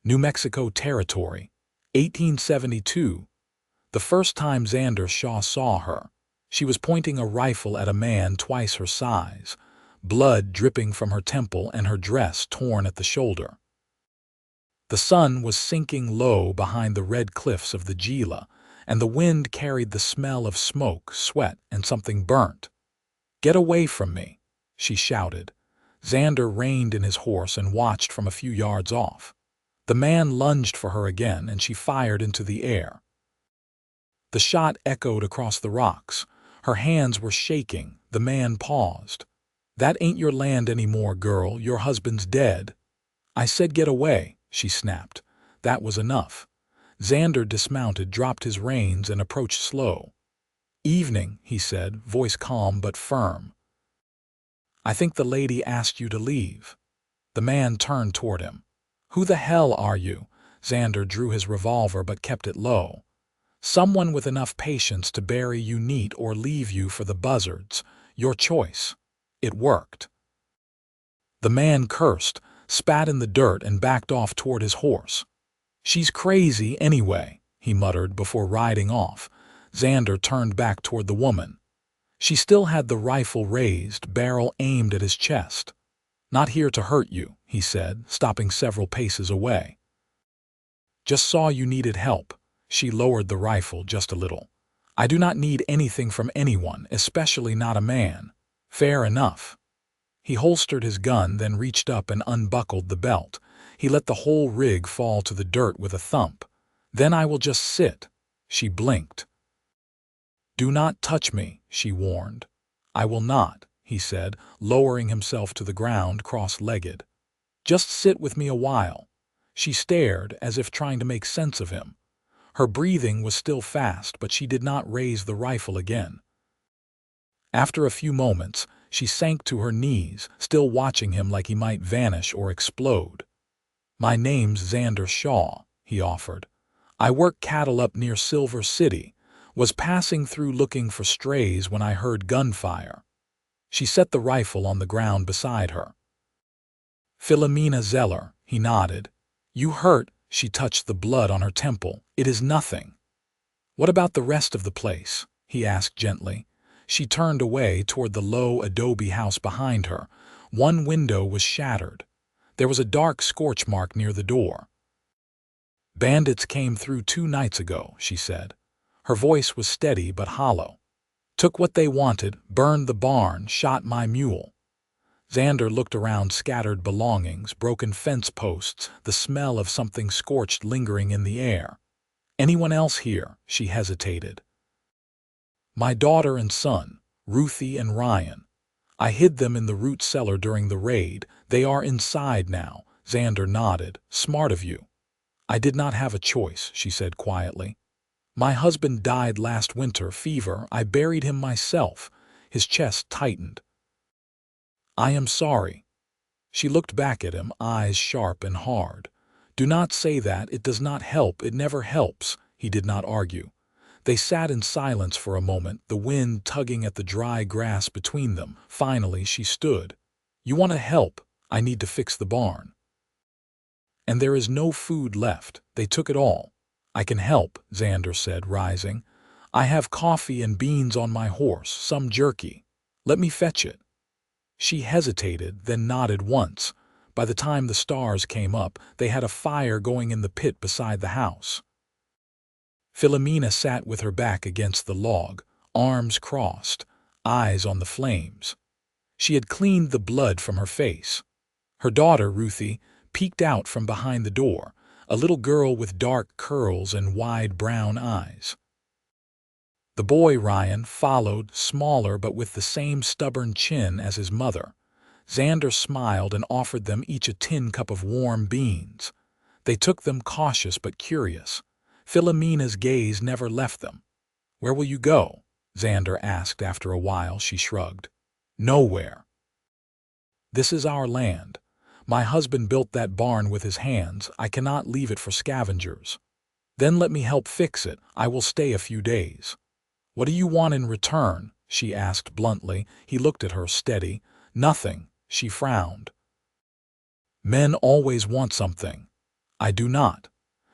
New Mexico Territory, 1872. The first time Xander Shaw saw her, she was pointing a rifle at a man twice her size, blood dripping from her temple and her dress torn at the shoulder. The sun was sinking low behind the red cliffs of the Gila, and the wind carried the smell of smoke, sweat, and something burnt. "Get away from me," she shouted. Xander reined in his horse and watched from a few yards off. The man lunged for her again, and she fired into the air. The shot echoed across the rocks. Her hands were shaking. The man paused. "That ain't your land anymore, girl. Your husband's dead." "I said get away," she snapped. That was enough. Xander dismounted, dropped his reins, and approached slow. "Evening," he said, voice calm but firm. "I think the lady asked you to leave." The man turned toward him. "Who the hell are you?" Xander drew his revolver but kept it low. "Someone with enough patience to bury you neat or leave you for the buzzards. Your choice." It worked. The man cursed, spat in the dirt, and backed off toward his horse. "She's crazy anyway," he muttered before riding off. Xander turned back toward the woman. She still had the rifle raised, barrel aimed at his chest. "Not here to hurt you," he said, stopping several paces away. "Just saw you needed help." She lowered the rifle just a little. "I do not need anything from anyone, especially not a man." "Fair enough." He holstered his gun, then reached up and unbuckled the belt. He let the whole rig fall to the dirt with a thump. "Then I will just sit." She blinked. "Do not touch me," she warned. "I will not," he said, lowering himself to the ground cross-legged. "Just sit with me a while." She stared, as if trying to make sense of him. Her breathing was still fast, but she did not raise the rifle again. After a few moments, she sank to her knees, still watching him like he might vanish or explode. "My name's Xander Shaw," he offered. "I work cattle up near Silver City. Was passing through looking for strays when I heard gunfire." She set the rifle on the ground beside her. "Philomena Zeller," he nodded. "You hurt?" She touched the blood on her temple. "It is nothing." "What about the rest of the place?" he asked gently. She turned away toward the low adobe house behind her. One window was shattered. There was a dark scorch mark near the door. "Bandits came through 2 nights ago," she said. Her voice was steady but hollow. "Took what they wanted, burned the barn, shot my mule." Xander looked around scattered belongings, broken fence posts, the smell of something scorched lingering in the air. "Anyone else here?" She hesitated. "My daughter and son, Ruthie and Ryan. I hid them in the root cellar during the raid. They are inside now." Xander nodded. "Smart of you." "I did not have a choice," she said quietly. "My husband died last winter, fever. I buried him myself." His chest tightened. "I am sorry." She looked back at him, eyes sharp and hard. "Do not say that. It does not help. It never helps." He did not argue. They sat in silence for a moment, the wind tugging at the dry grass between them. Finally, she stood. "You want to help? I need to fix the barn. And there is no food left. They took it all." "I can help," Xander said, rising. "I have coffee and beans on my horse, some jerky. Let me fetch it." She hesitated, then nodded once. By the time the stars came up, they had a fire going in the pit beside the house. Philomena sat with her back against the log, arms crossed, eyes on the flames. She had cleaned the blood from her face. Her daughter, Ruthie, peeked out from behind the door, a little girl with dark curls and wide brown eyes. The boy, Ryan, followed, smaller but with the same stubborn chin as his mother. Xander smiled and offered them each a tin cup of warm beans. They took them, cautious but curious. Philomena's gaze never left them. "Where will you go?" Xander asked after a while. She shrugged. "Nowhere. This is our land. My husband built that barn with his hands. I cannot leave it for scavengers." "Then let me help fix it. I will stay a few days." "What do you want in return?" she asked bluntly. He looked at her, steady. "Nothing." She frowned. "Men always want something." I do not.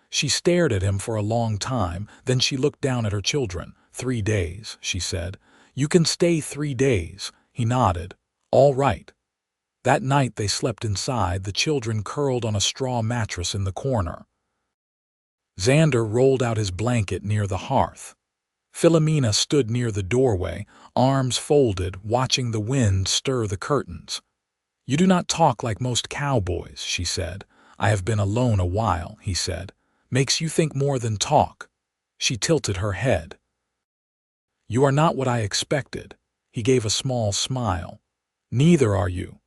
She stared at him for a long time, then she looked down at her children. 3 days, she said. You can stay 3 days. He nodded. All right. That night they slept inside, the children curled on a straw mattress in the corner. Xander rolled out his blanket near the hearth. Philomena stood near the doorway, arms folded, watching the wind stir the curtains. You do not talk like most cowboys, she said. I have been alone a while, he said. Makes you think more than talk. She tilted her head. You are not what I expected. He gave a small smile. Neither are you.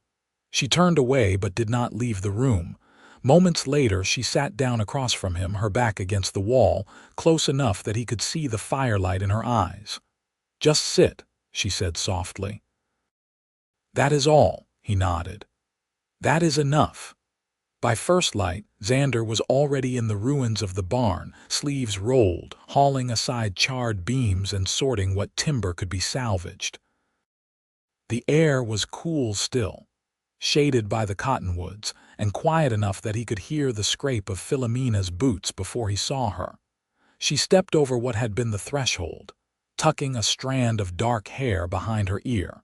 She turned away but did not leave the room. Moments later, she sat down across from him, her back against the wall, close enough that he could see the firelight in her eyes. Just sit, she said softly. That is all, he nodded. That is enough. By first light, Xander was already in the ruins of the barn, sleeves rolled, hauling aside charred beams and sorting what timber could be salvaged. The air was cool still, shaded by the cottonwoods, and quiet enough that he could hear the scrape of Philomena's boots before he saw her. She stepped over what had been the threshold, tucking a strand of dark hair behind her ear.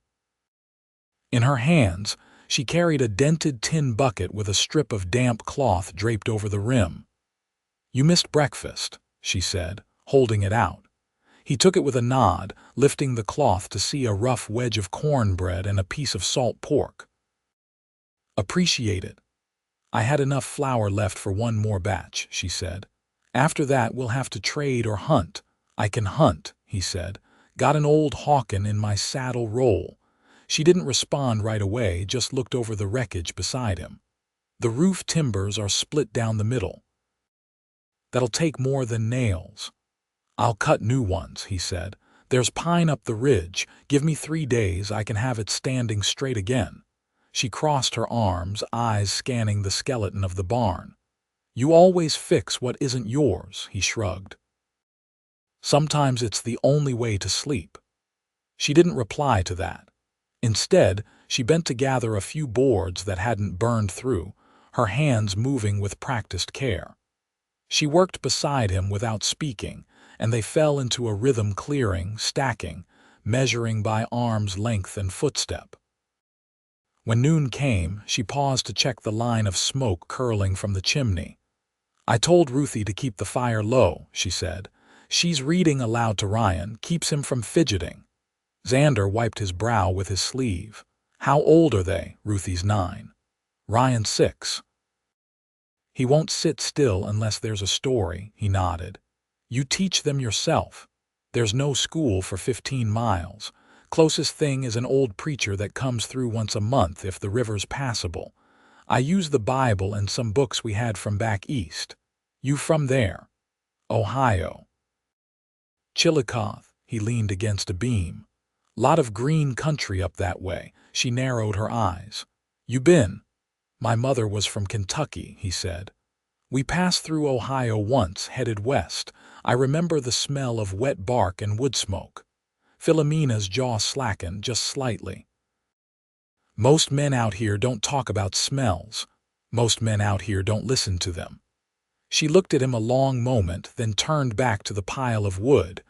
In her hands, she carried a dented tin bucket with a strip of damp cloth draped over the rim. You missed breakfast, she said, holding it out. He took it with a nod, lifting the cloth to see a rough wedge of cornbread and a piece of salt pork. Appreciate it. I had enough flour left for one more batch, she said. After that we'll have to trade or hunt. I can hunt, he said. Got an old hawkin in my saddle roll. She didn't respond right away, just looked over the wreckage beside him. The roof timbers are split down the middle. That'll take more than nails. I'll cut new ones, he said. There's pine up the ridge. Give me 3 days, I can have it standing straight again. She crossed her arms, eyes scanning the skeleton of the barn. You always fix what isn't yours, he shrugged. Sometimes it's the only way to sleep. She didn't reply to that. Instead, she bent to gather a few boards that hadn't burned through, her hands moving with practiced care. She worked beside him without speaking, and they fell into a rhythm, clearing, stacking, measuring by arm's length and footstep. When noon came, she paused to check the line of smoke curling from the chimney. I told Ruthie to keep the fire low, she said. She's reading aloud to Ryan, keeps him from fidgeting. Xander wiped his brow with his sleeve. How old are they? Ruthie's 9. Ryan's 6. He won't sit still unless there's a story, he nodded. You teach them yourself. There's no school for 15 miles. Closest thing is an old preacher that comes through once a month if the river's passable. I use the Bible and some books we had from back east. You from there? Ohio. Chillicothe, he leaned against a beam. Lot of green country up that way. She narrowed her eyes. You been? My mother was from Kentucky, he said. We passed through Ohio once, headed west. I remember the smell of wet bark and wood smoke. Philomena's jaw slackened just slightly. Most men out here don't talk about smells. Most men out here don't listen to them. She looked at him a long moment, then turned back to the pile of wood.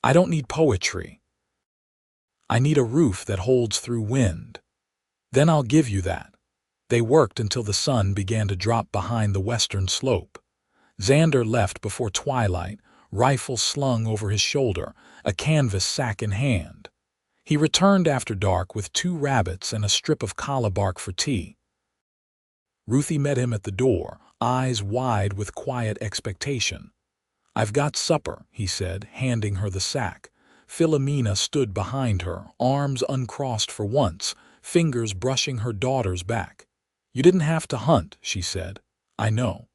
I don't need poetry. I need a roof that holds through wind. Then I'll give you that. They worked until the sun began to drop behind the western slope. Xander left before twilight, rifle slung over his shoulder, a canvas sack in hand. He returned after dark with 2 rabbits and a strip of calla bark for tea. Ruthie met him at the door, eyes wide with quiet expectation. I've got supper, he said, handing her the sack. Philomena stood behind her, arms uncrossed for once, fingers brushing her daughter's back. You didn't have to hunt, she said. I know.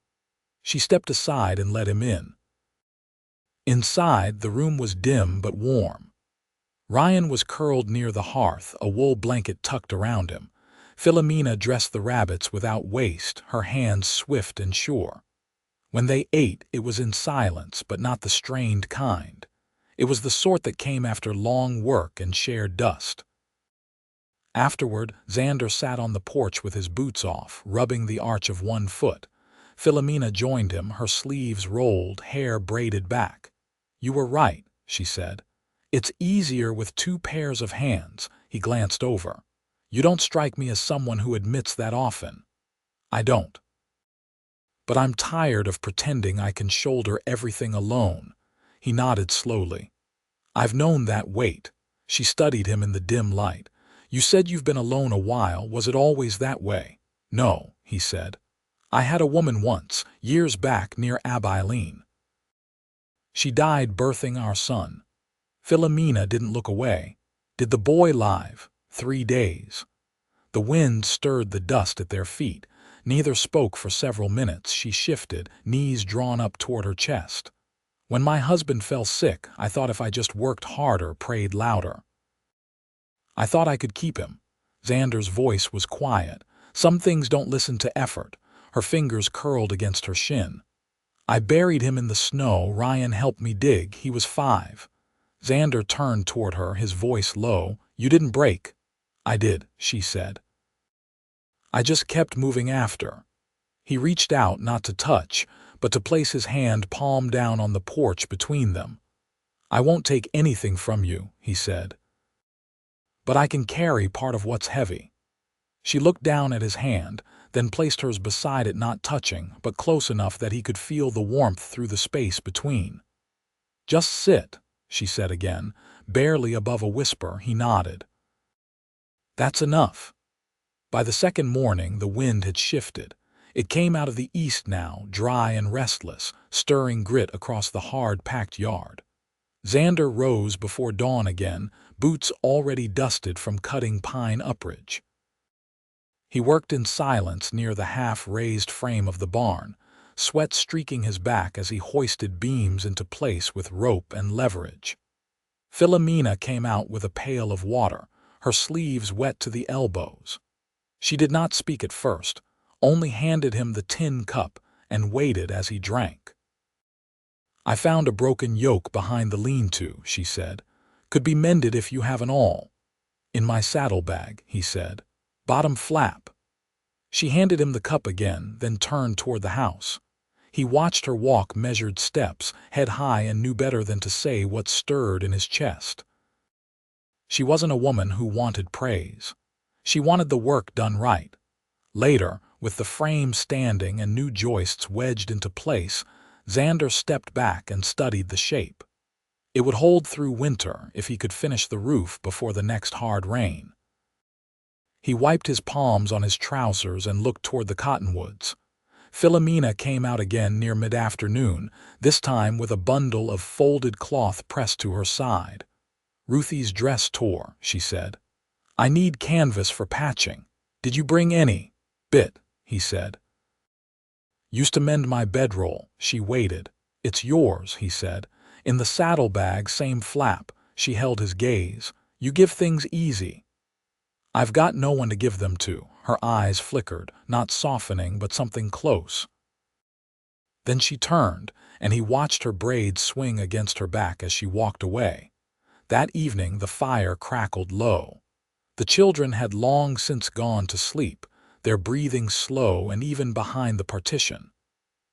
She stepped aside and let him in. Inside, the room was dim but warm. Ryan was curled near the hearth, a wool blanket tucked around him. Philomena dressed the rabbits without waste, her hands swift and sure. When they ate, it was in silence, but not the strained kind. It was the sort that came after long work and shared dust. Afterward, Xander sat on the porch with his boots off, rubbing the arch of one foot. Philomena joined him, her sleeves rolled, hair braided back. "You were right," she said. "It's easier with two pairs of hands." He glanced over. "You don't strike me as someone who admits that often." "I don't. But I'm tired of pretending I can shoulder everything alone." He nodded slowly. "I've known that weight." She studied him in the dim light. "You said you've been alone a while. Was it always that way?" "No," he said. "I had a woman once, years back near Awhile. She died birthing our son." Philomena didn't look away. "Did the boy live?" "3 days." The wind stirred the dust at their feet. Neither spoke for several minutes. She shifted, knees drawn up toward her chest. "When my husband fell sick, I thought if I just worked harder, prayed louder, I thought I could keep him." Xander's voice was quiet. "Some things don't listen to effort." Her fingers curled against her shin. "I buried him in the snow. Ryan helped me dig. He was 5. Xander turned toward her, his voice low. "You didn't break." "I did," she said. "I just kept moving after." He reached out, not to touch, but to place his hand palm down on the porch between them. "I won't take anything from you," he said. "But I can carry part of what's heavy." She looked down at his hand, then placed hers beside it, not touching, but close enough that he could feel the warmth through the space between. "Just sit," she said again, barely above a whisper. He nodded. "That's enough." By the second morning, the wind had shifted. It came out of the east now, dry and restless, stirring grit across the hard, packed yard. Xander rose before dawn again, boots already dusted from cutting pine upridge. He worked in silence near the half-raised frame of the barn, sweat streaking his back as he hoisted beams into place with rope and leverage. Philomena came out with a pail of water, her sleeves wet to the elbows. She did not speak at first, only handed him the tin cup and waited as he drank. "I found a broken yoke behind the lean-to," she said. "Could be mended if you have an awl." "In my saddlebag," he said. "Bottom flap." She handed him the cup again, then turned toward the house. He watched her walk measured steps, head high, and knew better than to say what stirred in his chest. She wasn't a woman who wanted praise. She wanted the work done right. Later, with the frame standing and new joists wedged into place, Xander stepped back and studied the shape. It would hold through winter if he could finish the roof before the next hard rain. He wiped his palms on his trousers and looked toward the cottonwoods. Philomena came out again near mid-afternoon, this time with a bundle of folded cloth pressed to her side. "Ruthie's dress tore," she said. "I need canvas for patching. Did you bring any?" "Bit," he said. "Used to mend my bedroll." She waited. "It's yours," he said. "In the saddlebag, same flap." She held his gaze. "You give things easy." "I've got no one to give them to." Her eyes flickered, not softening, but something close. Then she turned, and he watched her braids swing against her back as she walked away. That evening the fire crackled low. The children had long since gone to sleep, their breathing slow and even behind the partition.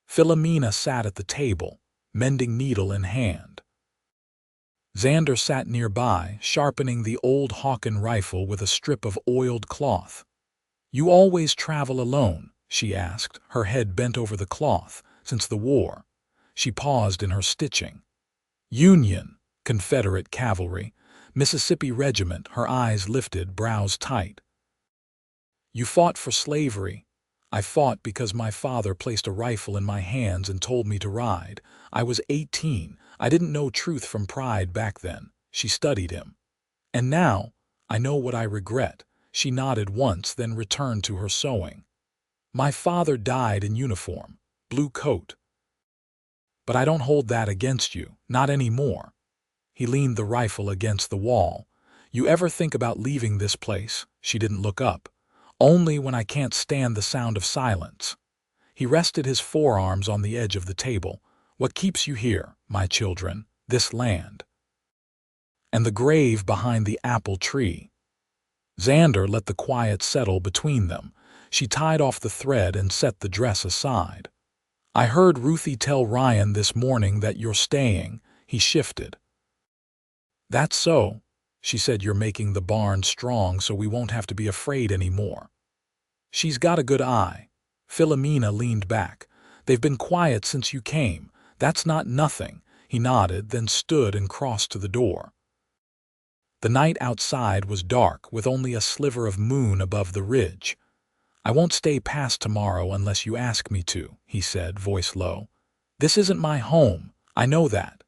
Philomena sat at the table, mending needle in hand. Xander sat nearby, sharpening the old Hawken rifle with a strip of oiled cloth. "You always travel alone?" she asked, her head bent over the cloth. "Since the war." She paused in her stitching. "Union, Confederate cavalry, Mississippi regiment." Her eyes lifted, brows tight. "You fought for slavery." "I fought because my father placed a rifle in my hands and told me to ride. I was 18. I didn't know truth from pride back then." She studied him. "And now, I know what I regret." She nodded once, then returned to her sewing. "My father died in uniform, blue coat. But I don't hold that against you, not anymore." He leaned the rifle against the wall. "You ever think about leaving this place?" She didn't look up. "Only when I can't stand the sound of silence." He rested his forearms on the edge of the table. "What keeps you here, my children, this land?" "And the grave behind the apple tree." Xander let the quiet settle between them. She tied off the thread and set the dress aside. I heard Ruthie tell Ryan this morning that you're staying. He shifted. That's so. She said you're making the barn strong so we won't have to be afraid anymore. She's got a good eye. Philomena leaned back. They've been quiet since you came. That's not nothing. He nodded, then stood and crossed to the door. The night outside was dark, with only a sliver of moon above the ridge. I won't stay past tomorrow unless you ask me to, he said, voice low. This isn't my home. I know that.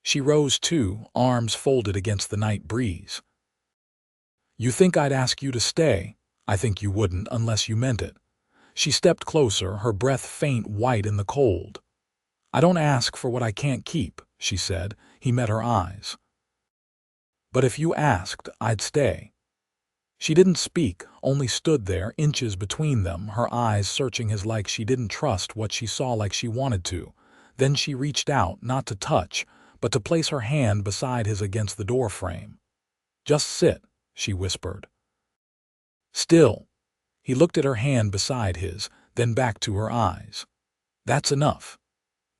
She rose too, arms folded against the night breeze. You think I'd ask you to stay? I think you wouldn't unless you meant it. She stepped closer, her breath faint white in the cold. I don't ask for what I can't keep, she said. He met her eyes. But if you asked, I'd stay. She didn't speak, only stood there, inches between them, her eyes searching his like she didn't trust what she saw like she wanted to. Then she reached out, not to touch, but to place her hand beside his against the doorframe. Just sit, she whispered. Still. He looked at her hand beside his, then back to her eyes. That's enough.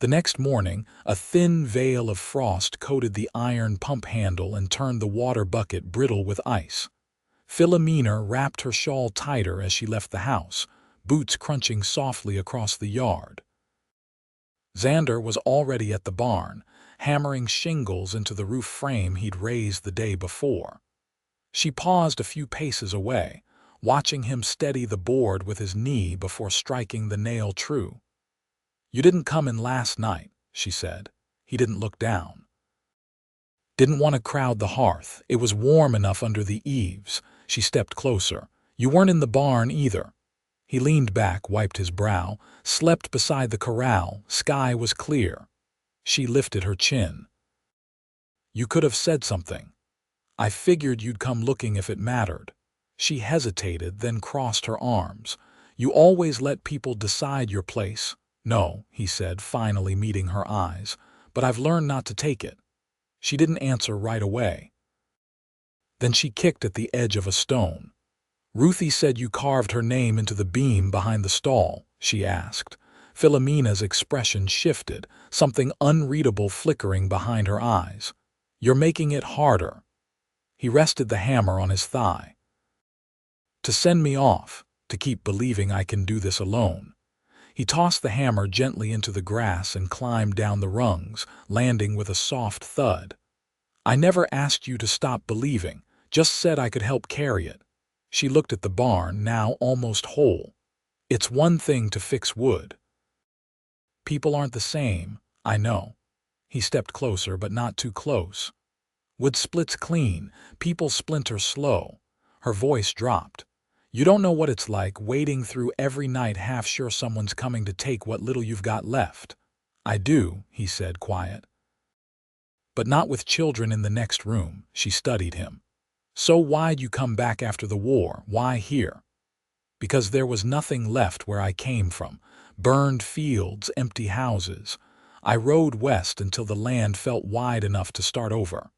The next morning, a thin veil of frost coated the iron pump handle and turned the water bucket brittle with ice. Philomena wrapped her shawl tighter as she left the house, boots crunching softly across the yard. Xander was already at the barn, hammering shingles into the roof frame he'd raised the day before. She paused a few paces away, watching him steady the board with his knee before striking the nail true. You didn't come in last night, she said. He didn't look down. Didn't want to crowd the hearth. It was warm enough under the eaves. She stepped closer. You weren't in the barn either. He leaned back, wiped his brow, slept beside the corral. Sky was clear. She lifted her chin. You could have said something. I figured you'd come looking if it mattered. She hesitated, then crossed her arms. You always let people decide your place. No, he said, finally meeting her eyes, but I've learned not to take it. She didn't answer right away. Then she kicked at the edge of a stone. Ruthie said you carved her name into the beam behind the stall, she asked. Philomena's expression shifted, something unreadable flickering behind her eyes. You're making it harder. He rested the hammer on his thigh. To send me off, to keep believing I can do this alone. He tossed the hammer gently into the grass and climbed down the rungs, landing with a soft thud. I never asked you to stop believing, just said I could help carry it. She looked at the barn, now almost whole. It's one thing to fix wood. People aren't the same, I know. He stepped closer, but not too close. Wood splits clean, people splinter slow. Her voice dropped. You don't know what it's like waiting through every night half sure someone's coming to take what little you've got left. I do, he said, quiet. But not with children in the next room, she studied him. So why'd you come back after the war? Why here? Because there was nothing left where I came from. Burned fields, empty houses. I rode west until the land felt wide enough to start over.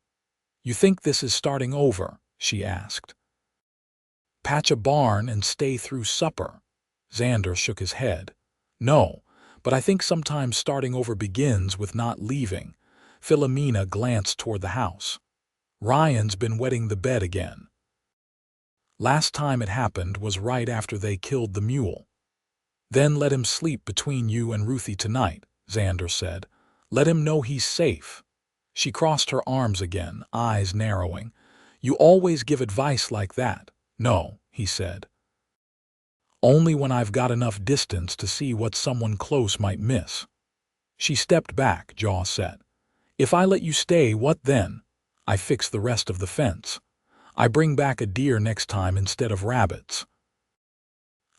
You think this is starting over? She asked. Patch a barn and stay through supper. Xander shook his head. No, but I think sometimes starting over begins with not leaving. Philomena glanced toward the house. Ryan's been wetting the bed again. Last time it happened was right after they killed the mule. Then let him sleep between you and Ruthie tonight, Xander said. Let him know he's safe. She crossed her arms again, eyes narrowing. You always give advice like that. No, he said. Only when I've got enough distance to see what someone close might miss. She stepped back, jaw set. If I let you stay, what then? I fix the rest of the fence. I bring back a deer next time instead of rabbits.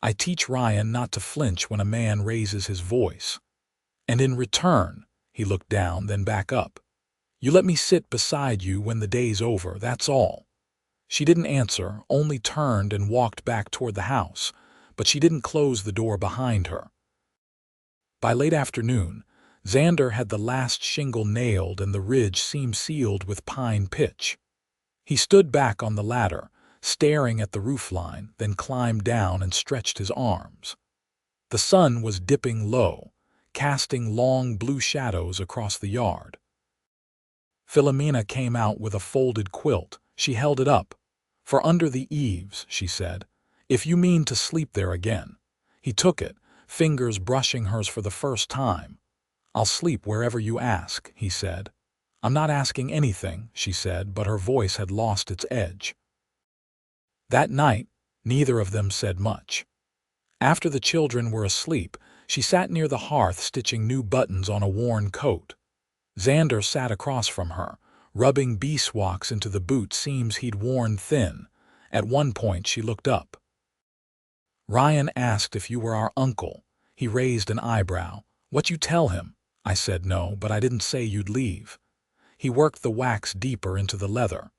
I teach Ryan not to flinch when a man raises his voice. And in return, he looked down, then back up. You let me sit beside you when the day's over, that's all. She didn't answer, only turned and walked back toward the house, but she didn't close the door behind her. By late afternoon, Xander had the last shingle nailed and the ridge seemed sealed with pine pitch. He stood back on the ladder, staring at the roofline, then climbed down and stretched his arms. The sun was dipping low, casting long blue shadows across the yard. Philomena came out with a folded quilt. She held it up. "For under the eaves," she said, "if you mean to sleep there again." He took it, fingers brushing hers for the first time. "I'll sleep wherever you ask," he said. "I'm not asking anything," she said, but her voice had lost its edge. That night, neither of them said much. After the children were asleep, she sat near the hearth stitching new buttons on a worn coat. Xander sat across from her, rubbing beeswax into the boot seams he'd worn thin. At one point she looked up. "Ryan asked if you were our uncle." He raised an eyebrow. "What you tell him?" I said no, but I didn't say you'd leave. He worked the wax deeper into the leather.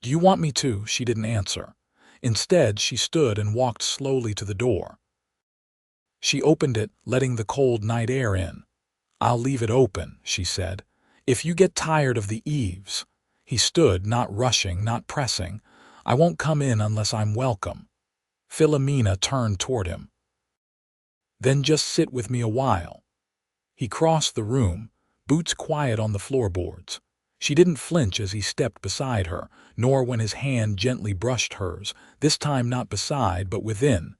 "Do you want me to?" She didn't answer. Instead, she stood and walked slowly to the door. She opened it, letting the cold night air in. "I'll leave it open," she said. "If you get tired of the eaves." He stood, not rushing, not pressing. "I won't come in unless I'm welcome." Philomena turned toward him. "Then just sit with me a while." He crossed the room, boots quiet on the floorboards. She didn't flinch as he stepped beside her, nor when his hand gently brushed hers, this time not beside but within.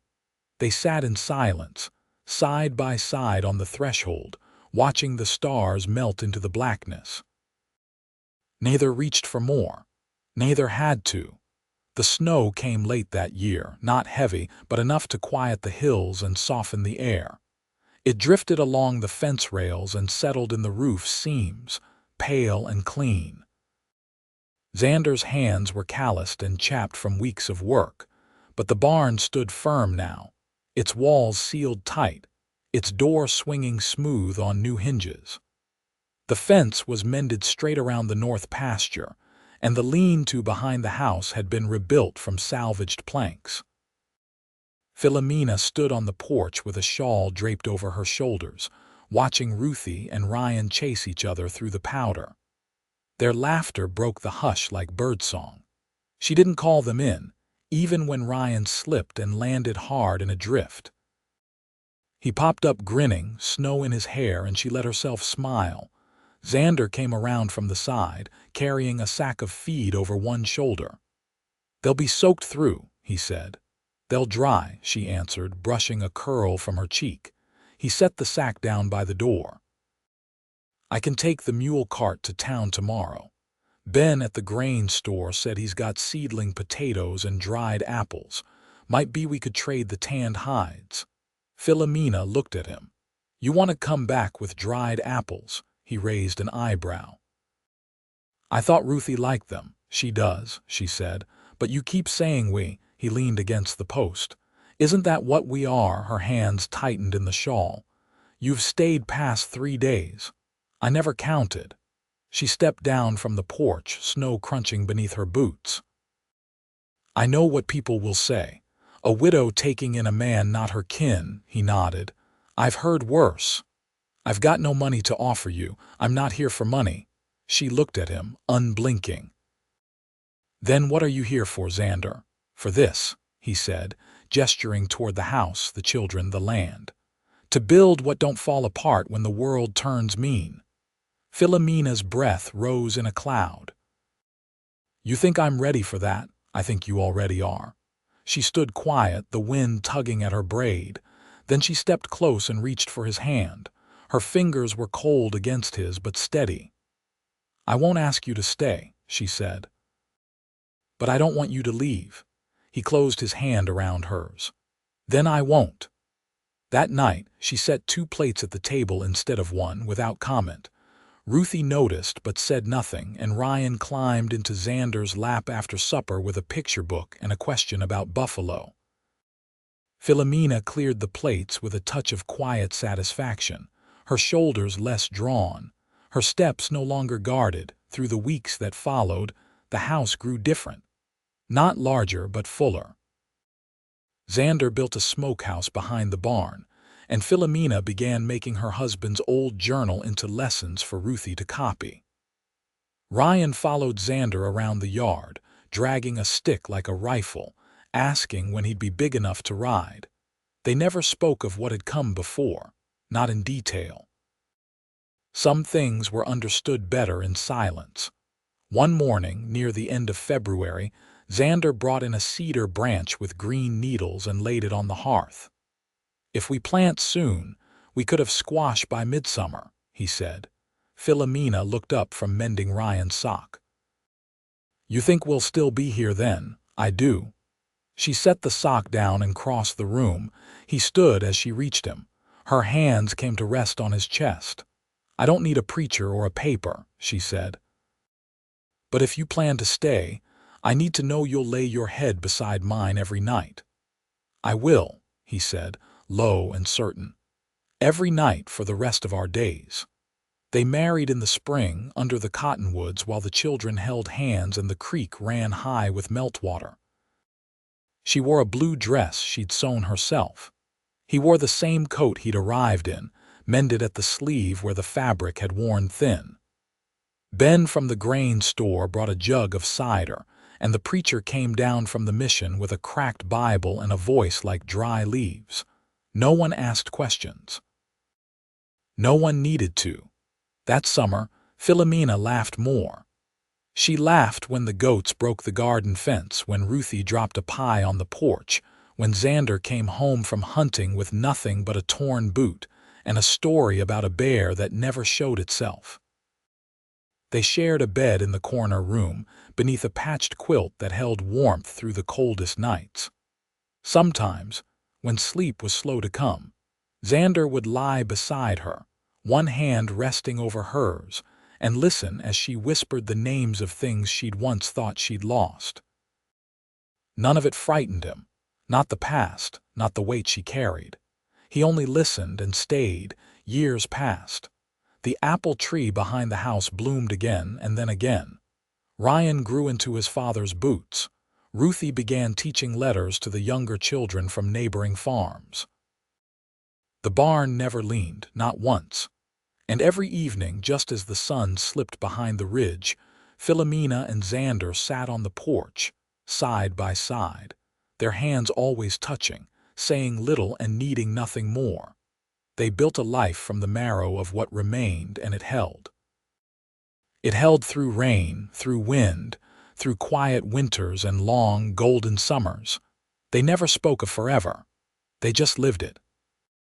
They sat in silence, side by side on the threshold, watching the stars melt into the blackness. Neither reached for more. Neither had to. The snow came late that year, not heavy, but enough to quiet the hills and soften the air. It drifted along the fence rails and settled in the roof seams, pale and clean. Xander's hands were calloused and chapped from weeks of work, but the barn stood firm now, its walls sealed tight, its door swinging smooth on new hinges. The fence was mended straight around the north pasture, and the lean-to behind the house had been rebuilt from salvaged planks. Philomena stood on the porch with a shawl draped over her shoulders, watching Ruthie and Ryan chase each other through the powder. Their laughter broke the hush like birdsong. She didn't call them in, even when Ryan slipped and landed hard in a drift. He popped up grinning, snow in his hair, and she let herself smile. Xander came around from the side, carrying a sack of feed over one shoulder. "They'll be soaked through," he said. "They'll dry," she answered, brushing a curl from her cheek. He set the sack down by the door. "I can take the mule cart to town tomorrow. Ben at the grain store said he's got seedling potatoes and dried apples. Might be we could trade the tanned hides." Philomena looked at him. "You want to come back with dried apples?" He raised an eyebrow. "I thought Ruthie liked them." "She does," she said. "But you keep saying we." He leaned against the post. "Isn't that what we are?" Her hands tightened in the shawl. "You've stayed past 3 days. I never counted." She stepped down from the porch, snow crunching beneath her boots. "I know what people will say. A widow taking in a man not her kin," he nodded. "I've heard worse. I've got no money to offer you. I'm not here for money." She looked at him, unblinking. "Then what are you here for, Xander?" "For this," he said, gesturing toward the house, the children, the land. "To build what don't fall apart when the world turns mean." Philomena's breath rose in a cloud. "You think I'm ready for that? I think you already are." She stood quiet, the wind tugging at her braid. Then she stepped close and reached for his hand. Her fingers were cold against his, but steady. "I won't ask you to stay," she said. "But I don't want you to leave." He closed his hand around hers. "Then I won't." That night, she set 2 plates at the table instead of 1, without comment. Ruthie noticed but said nothing, and Ryan climbed into Xander's lap after supper with a picture book and a question about buffalo. Philomena cleared the plates with a touch of quiet satisfaction, her shoulders less drawn, her steps no longer guarded. Through the weeks that followed, the house grew different. Not larger, but fuller. Xander built a smokehouse behind the barn, and Philomena began making her husband's old journal into lessons for Ruthie to copy. Ryan followed Xander around the yard, dragging a stick like a rifle, asking when he'd be big enough to ride. They never spoke of what had come before, not in detail. Some things were understood better in silence. One morning, near the end of February, Xander brought in a cedar branch with green needles and laid it on the hearth. "If we plant soon, we could have squash by midsummer," he said. Philomena looked up from mending Ryan's sock. "You think we'll still be here then?" "I do." She set the sock down and crossed the room. He stood as she reached him. Her hands came to rest on his chest. "I don't need a preacher or a paper," she said. "But if you plan to stay, I need to know you'll lay your head beside mine every night." "I will," he said, low and certain. "Every night for the rest of our days." They married in the spring under the cottonwoods while the children held hands and the creek ran high with meltwater. She wore a blue dress she'd sewn herself. He wore the same coat he'd arrived in, mended at the sleeve where the fabric had worn thin. Ben from the grain store brought a jug of cider, and the preacher came down from the mission with a cracked Bible and a voice like dry leaves. No one asked questions. No one needed to. That summer, Philomena laughed more. She laughed when the goats broke the garden fence, when Ruthie dropped a pie on the porch, when Xander came home from hunting with nothing but a torn boot and a story about a bear that never showed itself. They shared a bed in the corner room, beneath a patched quilt that held warmth through the coldest nights. Sometimes, when sleep was slow to come, Xander would lie beside her, one hand resting over hers, and listen as she whispered the names of things she'd once thought she'd lost. None of it frightened him, not the past, not the weight she carried. He only listened and stayed. Years passed. The apple tree behind the house bloomed again and then again. Ryan grew into his father's boots. Ruthie began teaching letters to the younger children from neighboring farms. The barn never leaned, not once. And every evening, just as the sun slipped behind the ridge, Philomena and Xander sat on the porch, side by side, their hands always touching, saying little and needing nothing more. They built a life from the marrow of what remained, and it held. It held through rain, through wind, through quiet winters and long, golden summers. They never spoke of forever. They just lived it.